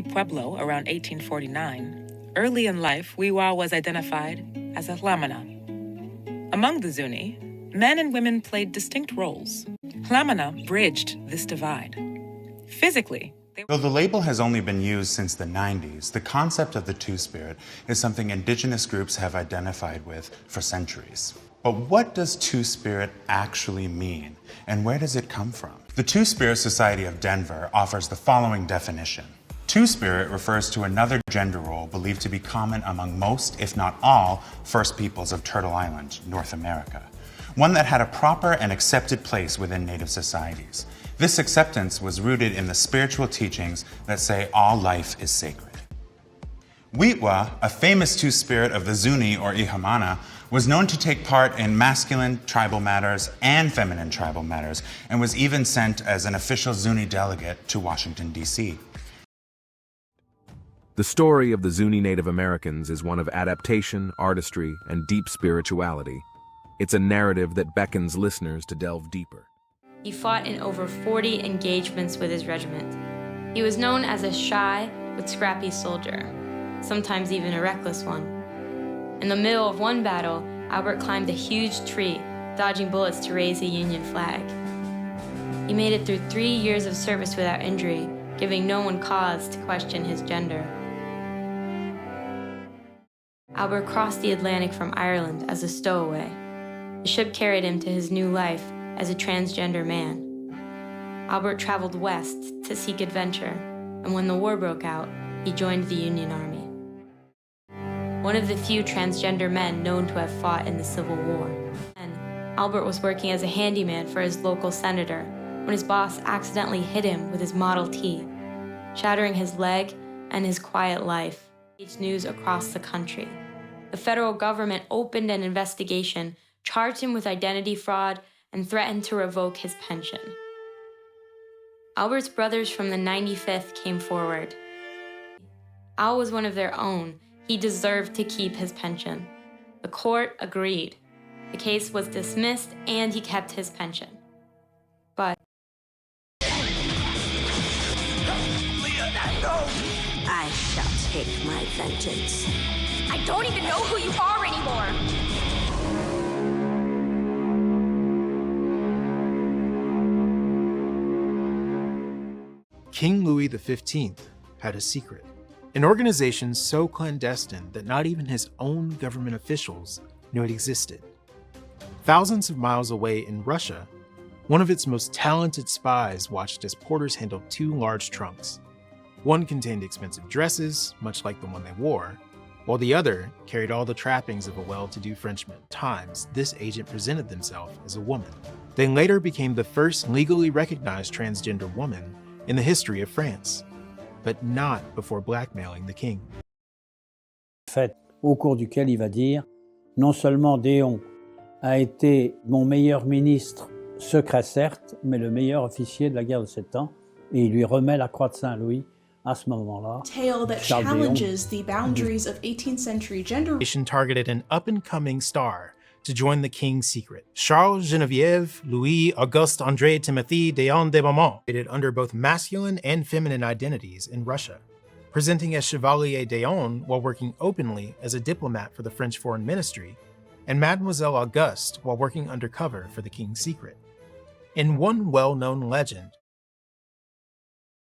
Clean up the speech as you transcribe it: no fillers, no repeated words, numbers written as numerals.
Pueblo around 1849, early in life, Wiwa was identified as a Hlamana. Among the Zuni, men and women played distinct roles. Hlamana bridged this divide. Physically, though the label has only been used since the 90s, the concept of the Two-Spirit is something indigenous groups have identified with for centuries. But what does Two-Spirit actually mean, and where does it come from? The Two-Spirit Society of Denver offers the following definition. Two-Spirit refers to another gender role believed to be common among most, if not all, First Peoples of Turtle Island, North America. One that had a proper and accepted place within Native societies. This acceptance was rooted in the spiritual teachings that say all life is sacred. Witwa, a famous Two-Spirit of the Zuni or Ihumana, was known to take part in masculine tribal matters and feminine tribal matters, and was even sent as an official Zuni delegate to Washington, D.C. The story of the Zuni Native Americans is one of adaptation, artistry, and deep spirituality. It's a narrative that beckons listeners to delve deeper. He fought in over 40 engagements with his regiment. He was known as a shy but scrappy soldier, sometimes even a reckless one. In the middle of one battle, Albert climbed a huge tree, dodging bullets to raise a Union flag. He made it through 3 years of service without injury, giving no one cause to question his gender. Albert crossed the Atlantic from Ireland as a stowaway. The ship carried him to his new life as a transgender man. Albert traveled west to seek adventure, and when the war broke out, he joined the Union Army. One of the few transgender men known to have fought in the Civil War. And Albert was working as a handyman for his local senator when his boss accidentally hit him with his Model T, shattering his leg and his quiet life. Reached news across the country. The federal government opened an investigation, charged him with identity fraud, and threatened to revoke his pension. Albert's brothers from the 95th came forward. Al was one of their own. He deserved to keep his pension. The court agreed. The case was dismissed and he kept his pension. But I shall take my vengeance. I don't even know who you are anymore! King Louis XV had a secret. An organization so clandestine that not even his own government officials knew it existed. Thousands of miles away in Russia, one of its most talented spies watched as porters handled 2 large trunks. One contained expensive dresses, much like the one they wore, while the other carried all the trappings of a well-to-do Frenchman. At times, this agent presented themselves as a woman. They later became the first legally recognized transgender woman in the history of France, but not before blackmailing the king. Fait au cours duquel il va dire « Non seulement Déon a été mon meilleur ministre, secret certes, mais le meilleur officier de la guerre de 7 ans », et il lui remet la croix de Saint-Louis à ce moment-là. Tale that challenges the boundaries of 18th century gender. Targeted an up-and-coming star to join the king's secret. Charles Geneviève Louis Auguste André Timothy Déon de Beaumont, created under both masculine and feminine identities in Russia, presenting as Chevalier Déon while working openly as a diplomat for the French Foreign Ministry, and Mademoiselle Auguste while working undercover for the king's secret. In one well-known legend,